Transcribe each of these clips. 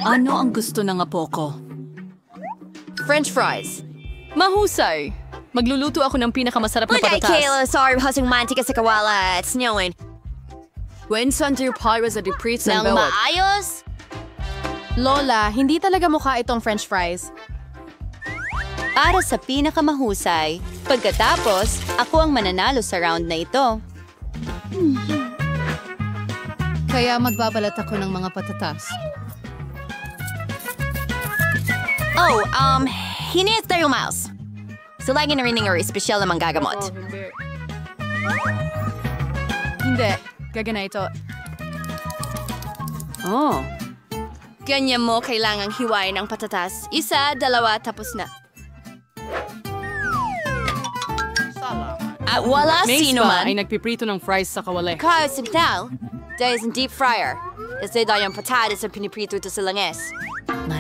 Ano ang gusto ng apo ko? French fries. Mahusay! Magluluto ako ng pinakamasarap na Buday, patatas. Kayla, sorry, hasing mantika sa kawala. It's snowing. When Santo Pirates at the Pritz Nang and Bawat. maayos? Lola, hindi talaga mukha itong French fries. Para sa pinakamahusay, pagkatapos, ako ang mananalo sa round na ito. Kaya magbabalat ako ng mga patatas. Oh, hinihit tayo, Miles. So, lagi na rin ng espesyal na manggagamot. Hindi. Gagana ito. Oh, Ganyan mo kailangang hiwain ang patatas. Isa, dalawa, tapos na. At wala Mace sino pa man. ay nagpiprito ng fries sa kawali. Kaya signal, dahil sa deep fryer. Kasi dahil yung patatas ang piniprito ito sa langes.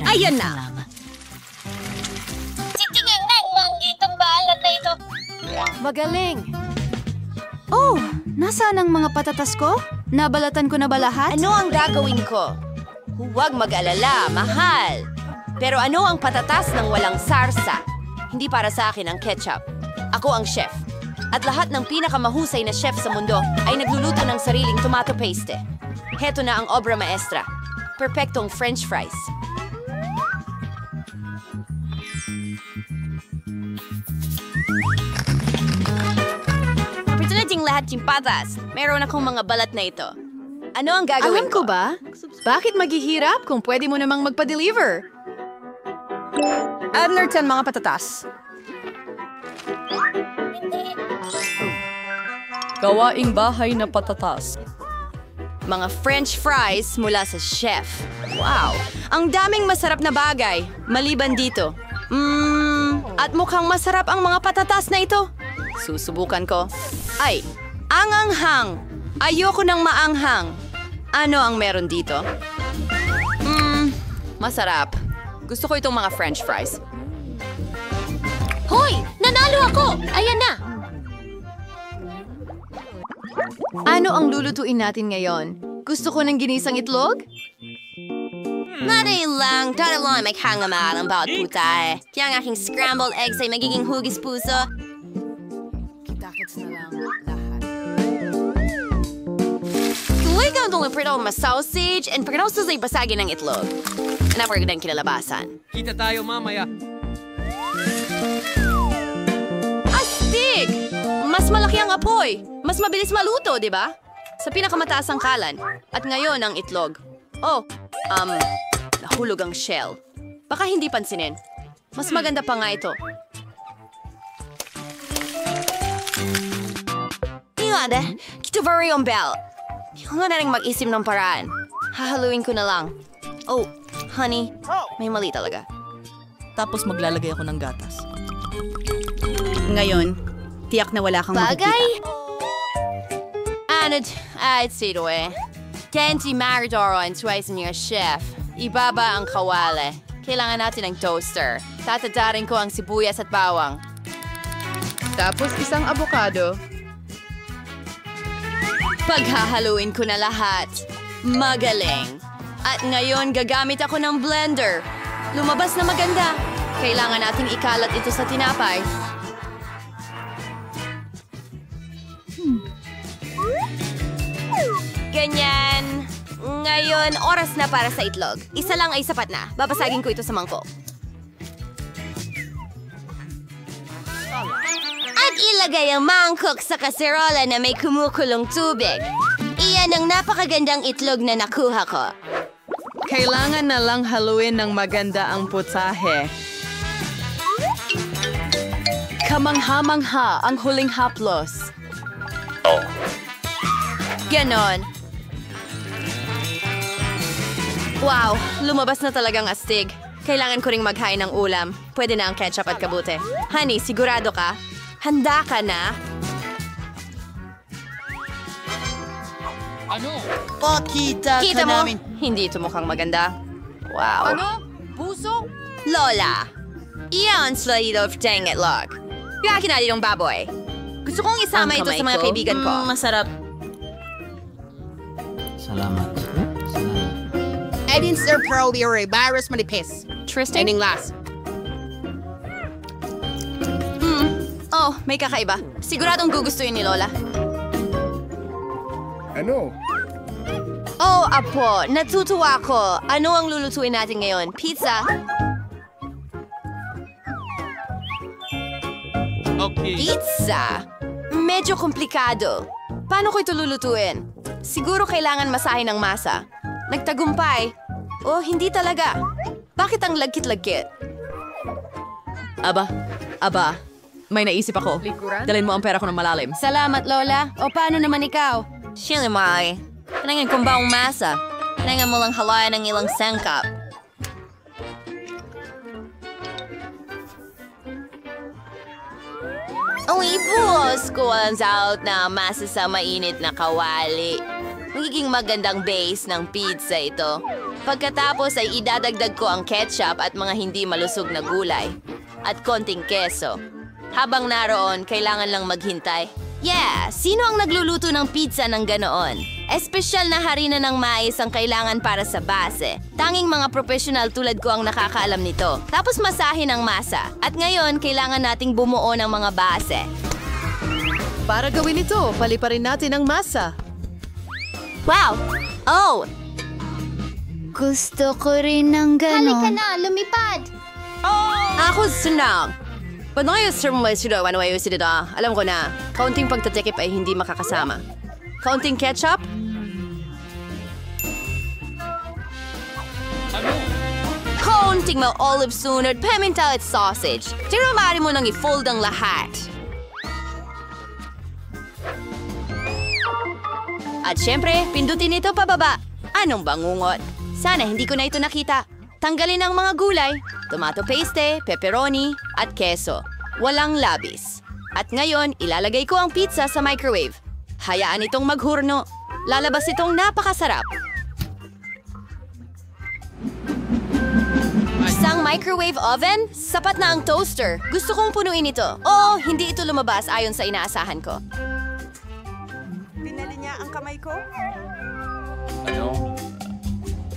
Ayan na! Titingnan mo itong balat na ito. Magaling! Oh, nasaan ang mga patatas ko? Nabalatan ko na ba lahat? Ano ang gagawin ko? Huwag mag-alala, mahal. Pero ano ang patatas ng walang sarsa? Hindi para sa akin ang ketchup. Ako ang chef. At lahat ng pinakamahusay na chef sa mundo ay nagluluto ng sariling tomato paste. Heto na ang obra maestra. Perpektong French fries. Kapitulating lahat yung patas. Meron akong mga balat na ito. Ano ang gagawin Alam ko ba? Bakit maghihirap kung pwede mo namang magpa-deliver? Adlerton mga patatas. Gawaing bahay na patatas. Mga French fries mula sa chef. Wow! Ang daming masarap na bagay, maliban dito. At mukhang masarap ang mga patatas na ito. Susubukan ko. Ay, anganghang! Ayoko ng maanghang. Ano ang meron dito? Masarap. Gusto ko itong mga French fries. Hoy! Nanalo ako! Ayan na! Ano ang lulutuin natin ngayon? Gusto ko ng ginisang itlog? Madali lang, dadalang may hangamal ang bawat puta eh. Kaya ang aking scrambled eggs ay magiging hugis puso. Kitakits na lang lahat. Tuloy ka itong liprito ang sausage and pagkanausas ay basagin ng itlog. Napagandang kinalabasan. Kita tayo mamaya. Astig! Mas malaki ang apoy. Mas mabilis maluto, di ba? Sa pinakamataas ang kalan. At ngayon ang itlog. Oh, nahulog ang shell. Baka hindi pansinin. Mas maganda pa nga ito. Iwade, kito ba yung bell? Yung nga na rin mag-isip ng paraan. Hahaluin ko na lang. Oh, honey, may mali talaga. Tapos maglalagay ako ng gatas. Ngayon, tiyak na wala kang Bagay? I'd say to eh. Kenji Maridoro and twice in your chef. Ibaba ang kawale. Kailangan natin ng toaster. Tatadarin ko ang sibuyas at bawang. Tapos isang avocado. Paghahaluin ko na lahat. Magaling. At ngayon gagamit ako ng blender. Lumabas na maganda. Kailangan nating ikalat ito sa tinapay. Ganyan. Ngayon, oras na para sa itlog. Isa lang ay sapat na. Babasagin ko ito sa mangkok. At ilagay ang mangkok sa kaserola na may kumukulong tubig. Iyan ang napakagandang itlog na nakuha ko. Kailangan na lang haluin ng maganda ang putahe. Kamangha-mangha ang huling haplos. Ganon. Wow, lumabas na talagang astig. Kailangan ko ring maghain ng ulam. Pwede na ang ketchup at kabute. Honey, sigurado ka? Handa ka na? Ano? Pakita Kita mo? Hindi ito mukhang maganda. Wow. Ano? Puso? Lola, iyan slido of dang itlog. Yung akin na ditong baboy. Gusto kong isama ito sa mga kaibigan ko. Masarap. Salamat. Salamat. I didn't serve pearl or virus manipis. Tristan? Ending last. Oh, may kakaiba. Siguradong gugustuhin ni Lola. Ano? Oh, Apo, natutuwa ko. Ano ang lulutuin natin ngayon? Pizza? Pizza? Medyo komplikado. Paano ko ito lulutuin? Siguro kailangan masahin ng masa. Nagtagumpay. Oh, hindi talaga. Bakit ang lagkit-lagkit? Aba, may naisip ako. Dalhin mo ang pera ko ng malalim. Salamat, Lola. O paano naman ikaw? Shilimay. Kailangan kong baong masa. Kailangan mo lang halayan ng ilang sangkap. Ang ibuhos ko ang out na masa sa mainit na kawali. Magiging magandang base ng pizza ito. Pagkatapos ay idadagdag ko ang ketchup at mga hindi malusog na gulay. At konting keso. Habang naroon, kailangan lang maghintay. Yeah! Sino ang nagluluto ng pizza ng ganoon? Espesyal na harina ng mais ang kailangan para sa base. Tanging mga profesional tulad ko ang nakakaalam nito. Tapos masahin ang masa. At ngayon, kailangan nating bumuo ng mga base. Para gawin ito, paliparin natin ang masa. Wow! Oh! Gusto ko rin ng Halika ganon. na, lumipad! Ako sunang. Paano kayo sirmay sila? Ano kayo sila? Alam ko na, kaunting pagtatikip ay hindi makakasama. Kaunting ketchup? Kaunting mga olive sunod, pimentel at sausage. Tinamari mo nang i-fold ang lahat. At syempre, pindutin ito pababa. Anong bangungot? Sana hindi ko na ito nakita. Tanggalin ang mga gulay, tomato paste, pepperoni, at keso. Walang labis. At ngayon, ilalagay ko ang pizza sa microwave. Hayaan itong maghurno. Lalabas itong napakasarap. Isang microwave oven? Sapat na ang toaster. Gusto kong punuin ito. Oo, hindi ito lumabas ayon sa inaasahan ko. Pinali niya ang kamay ko?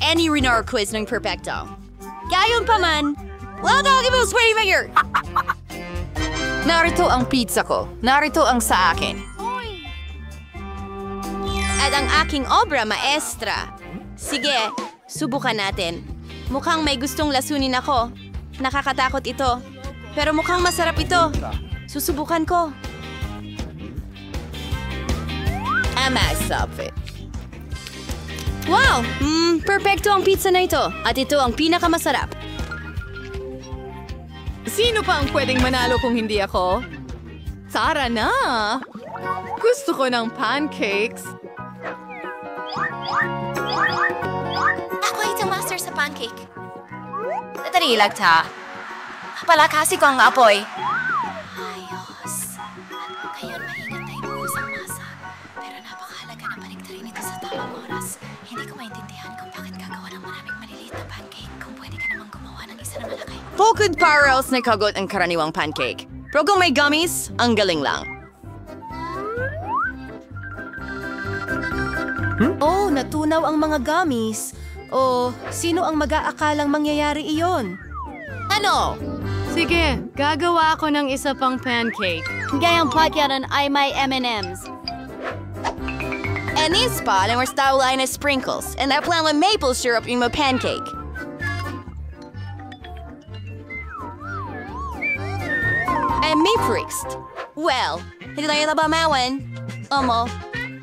Any Renar quiz ng perfecto. Gayon pa man, wala tawagin mo sweaty finger! Narito ang pizza ko. Narito ang sa akin. At ang aking obra maestra. Sige, subukan natin. Mukhang may gustong lasunin ako. Nakakatakot ito. Pero mukhang masarap ito. Susubukan ko. Stop it. Wow! Perfecto ang pizza na ito. At ito ang pinakamasarap. Sino pa ang pwedeng manalo kung hindi ako? Tara na! Gusto ko ng pancakes. Ako itong master sa pancake. Natari lagta. Palakasi ko ang apoy. Ayos. Ngayon maingat na ibuhos ang masa. Pero napakahalaga na paligtarin ito sa tamang oras. Hindi ko maintindihan kung bakit gagawa ng maraming maliliit na pancake kung pwede ka namang gumawa ng isa na malaki. Bukod parallels na kagot ang karaniwang pancake. Pero kung may gummies, ang galing lang. Oh, natunaw ang mga gummies. O, sino ang mag-aakalang mangyayari iyon? Ano? Sige, gagawa ako ng isa pang pancake. Gayang pakyaran ay may M&M's. And this spot and we're styling as sprinkles. And that plan with maple syrup in my pancake. And may priest. Well, hindi tayo nabamawan. Omo,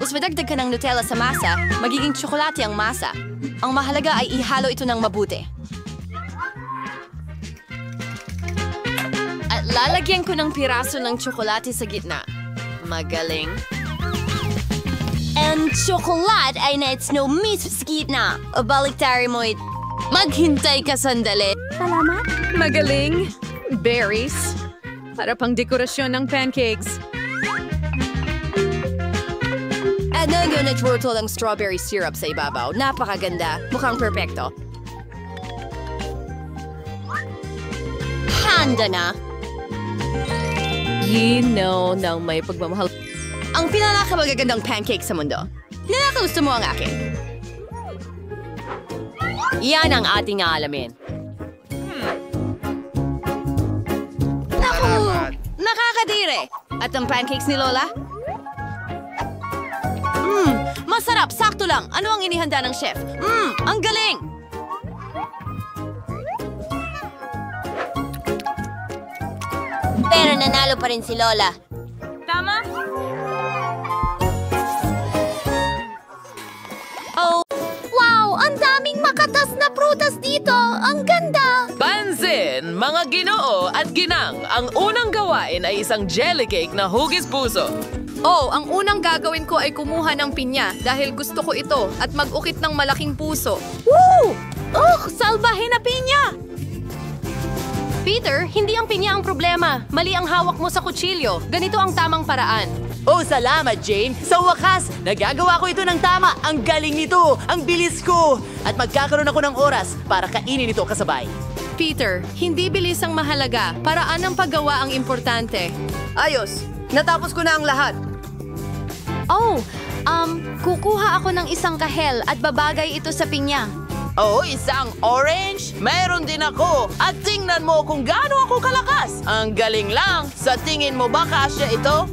mas madagdag ka ng Nutella sa masa, magiging tsokolate ang masa. Ang mahalaga ay ihalo ito ng mabuti. At lalagyan ko ng piraso ng tsokolate sa gitna. Magaling. And tsokolate ay na-snow mismo sa gitna. O baliktari mo maghintay ka sandali. Magaling. Berries. Para pang dekorasyon ng pancakes. At ngayon nag-turtle ang strawberry syrup sa ibabaw. Napakaganda. Mukhang perfecto. Handa na. Ng may pagmamahal. Ang pinakamagagandang pancake sa mundo. Ninakagusto mo ang akin. Iyan ang ating aalamin. Naku! Nakakadire! At ang pancakes ni Lola? Masarap, sakto lang. Ano ang inihanda ng chef? Ang galing! Pero nanalo pa rin si Lola. Wow! Ang daming makatas na prutas dito! Ang ganda! Pansin, mga ginoo at ginang, ang unang gawain ay isang jelly cake na hugis puso. Oh, ang unang gagawin ko ay kumuha ng pinya dahil gusto ko ito at mag-ukit ng malaking puso. Woo! Oh, salbahe na pinya! Peter, hindi ang pinya ang problema. Mali ang hawak mo sa kutsilyo. Ganito ang tamang paraan. Oh, salamat, Jane. Sa wakas, nagagawa ko ito ng tama. Ang galing nito. Ang bilis ko. At magkakaroon ako ng oras para kainin ito kasabay. Peter, hindi bilis ang mahalaga. Paraan ng paggawa ang importante. Ayos, natapos ko na ang lahat. Oh, kukuha ako ng isang kahel at babagay ito sa pinya. Oh, isang orange? Meron din ako. At tingnan mo kung gaano ako kalakas. Ang galing lang. Sa tingin mo ba kasya ito?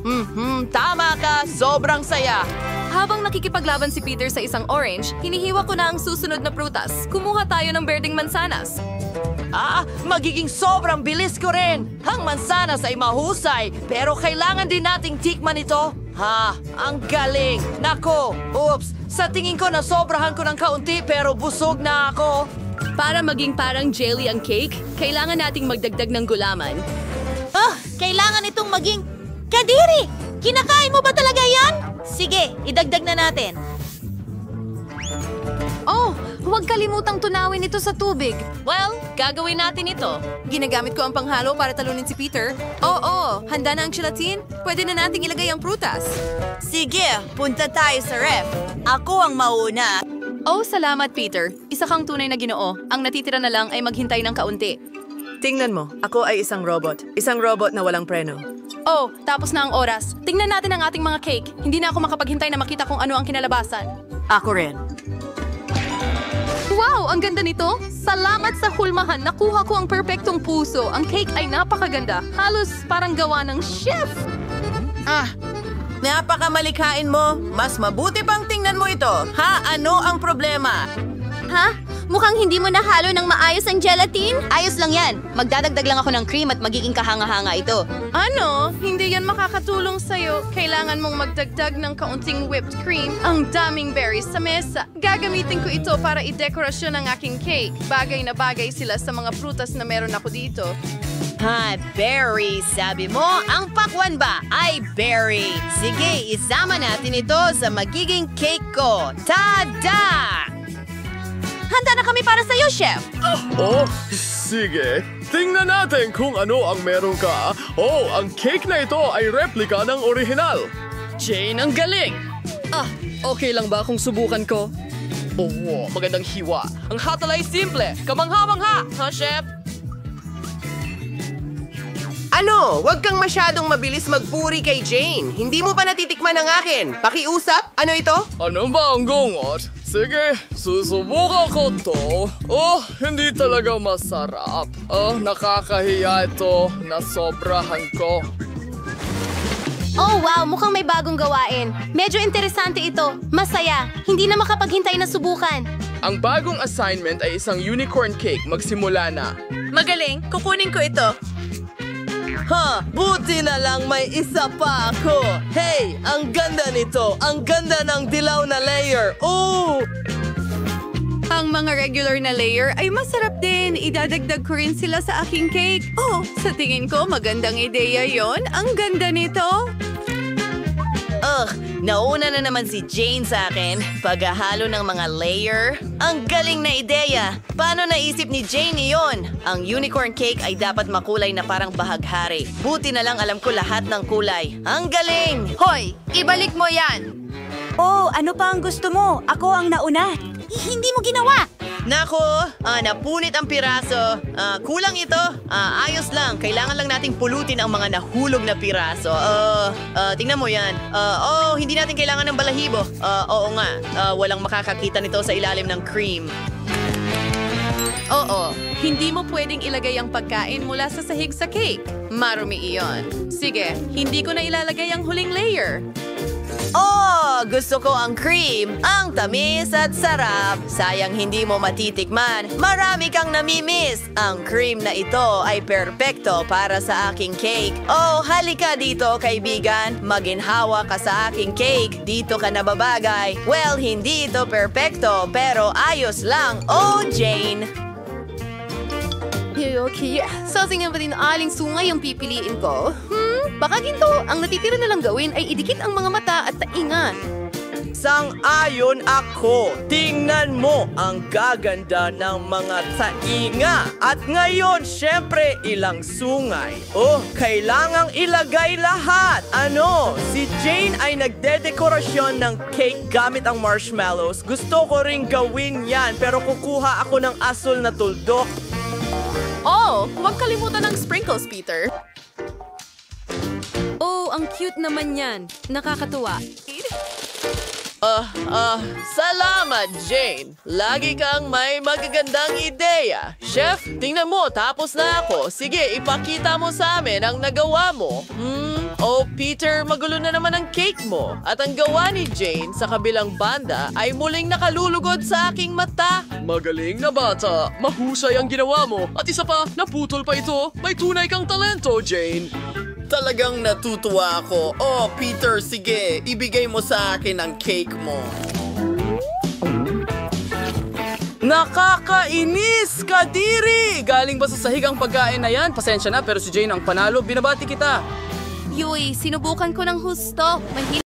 Tama ka. Sobrang saya. Habang nakikipaglaban si Peter sa isang orange, hinihiwa ko na ang susunod na prutas. Kumuha tayo ng berdeng mansanas. Magiging sobrang bilis ko rin. Ang mansanas ay mahusay, pero kailangan din nating tikman ito. Ang galing. Nako, oops. Sa tingin ko nasobrahan ko ng kaunti pero busog na ako. Para maging parang jelly ang cake, kailangan nating magdagdag ng gulaman. Kailangan itong maging kadiri! Kinakain mo ba talaga yan? Sige, idagdag na natin. Oh, huwag kalimutang tunawin ito sa tubig. Well, gagawin natin ito. Ginagamit ko ang panghalo para talunin si Peter. Oo, handa na ang gelatin? Pwede na nating ilagay ang prutas. Sige, punta tayo sa ref. Ako ang mauna. Oh, salamat Peter. Isa kang tunay na ginoo. Ang natitira na lang ay maghintay ng kaunti. Tingnan mo, ako ay isang robot. Isang robot na walang preno. Oh, tapos na ang oras. Tingnan natin ang ating mga cake. Hindi na ako makapaghintay na makita kung ano ang kinalabasan. Ako rin. Wow, ang ganda nito! Salamat sa hulmahan. Nakuha ko ang perpektong puso. Ang cake ay napakaganda. Halos parang gawa ng chef. Napakamalikain mo. Mas mabuti pang tingnan mo ito. Ano ang problema? Ha? Mukhang hindi mo nahalo ng maayos ang gelatin? Ayos lang yan. Magdadagdag lang ako ng cream at magiging kahanga-hanga ito. Ano? Hindi yan makakatulong sa'yo. Kailangan mong magdagdag ng kaunting whipped cream. Ang daming berries sa mesa. Gagamitin ko ito para i-dekorasyon ang aking cake. Bagay na bagay sila sa mga prutas na meron ako dito. Berry. Sabi mo, ang pakwan ba ay berry. Sige, isama natin ito sa magiging cake ko. Tada! Handa na kami para sa'yo, chef! Oh, sige. Tingnan natin kung ano ang meron ka. Oh, ang cake na ito ay replika ng orihinal. Jane, ang galing! Okay lang ba kung subukan ko? Oh, magandang hiwa. Ang hatol ay simple. Kamangha-mangha, ha, chef? Ano? Huwag kang masyadong mabilis magpuri kay Jane. Hindi mo pa natitikman ang akin. Pakiusap? Ano ito? Ano ba ang gungot? Sige, susubukan ko to. Oh, hindi talaga masarap. Nakakahiya ito. Nasobrahan ko. Oh wow, mukhang may bagong gawain. Medyo interesante ito. Masaya. Hindi na makapaghintay na subukan. Ang bagong assignment ay isang unicorn cake. Magsimula na. Magaling, kukunin ko ito. Buti na lang may isa pa ako. Hey, ang ganda nito. Ang ganda ng dilaw na layer. Oh! Ang mga regular na layer ay masarap din. Idadagdag ko rin sila sa aking cake. Oh, sa tingin ko magandang ideya yon. Ang ganda nito. Nauna na naman si Jane sa akin. Paghahalo ng mga layer. Ang galing na ideya. Paano naisip ni Jane iyon? Ang unicorn cake ay dapat makulay na parang bahaghari. Buti na lang alam ko lahat ng kulay. Ang galing! Hoy, ibalik mo yan. Oh, ano pa ang gusto mo? Ako ang nauna. Hindi mo ginawa! Nako, napunit ang piraso. Kulang ito. Ayos lang. Kailangan lang nating pulutin ang mga nahulog na piraso. Tingnan mo yan. Hindi natin kailangan ng balahibo. Oo nga. Walang makakakita nito sa ilalim ng cream. Oo, hindi mo pwedeng ilagay ang pagkain mula sa sahig sa cake. Marumi iyon. Sige, hindi ko na ilalagay ang huling layer. Oh, gusto ko ang cream. Ang tamis at sarap. Sayang hindi mo matitikman. Marami kang namimiss. Ang cream na ito ay perpekto para sa aking cake. Oh, halika dito, kaibigan. Maginhawa ka sa aking cake. Dito ka nababagay. Well, hindi ito perpekto, pero ayos lang. Oh, Jane. Okay, sasingan ba din aling sungay ang pipiliin ko? Baka ginto, ang natitira na lang gawin ay idikit ang mga mata at taingan. Sang-ayon ako. Tingnan mo ang gaganda ng mga tainga. At ngayon, syempre, ilang sungay. Oh, kailangang ilagay lahat. Ano? Si Jane ay nagdedekorasyon ng cake gamit ang marshmallows. Gusto ko ring gawin yan, pero kukuha ako ng asul na tuldok. Oh, huwag kalimutan ng sprinkles, Peter. Oh, ang cute naman yan. Nakakatuwa. Salamat, Jane. Lagi kang may magagandang ideya. Chef, tingnan mo, tapos na ako. Sige, ipakita mo sa amin ang nagawa mo. Oh, Peter, magulo na naman ang cake mo. At ang gawa ni Jane sa kabilang banda ay muling nakalulugod sa aking mata. Magaling na bata. Mahusay ang ginawa mo. At isa pa, naputol pa ito. May tunay kang talento, Jane. Talagang natutuwa ako. Oh, Peter, sige. Ibigay mo sa akin ang cake mo. Nakakainis, Kadiri! Galing ba sa sahig ang pagkain na yan? Pasensya na, pero si Jane ang panalo. Binabati kita. Yui, sinubukan ko ng husto.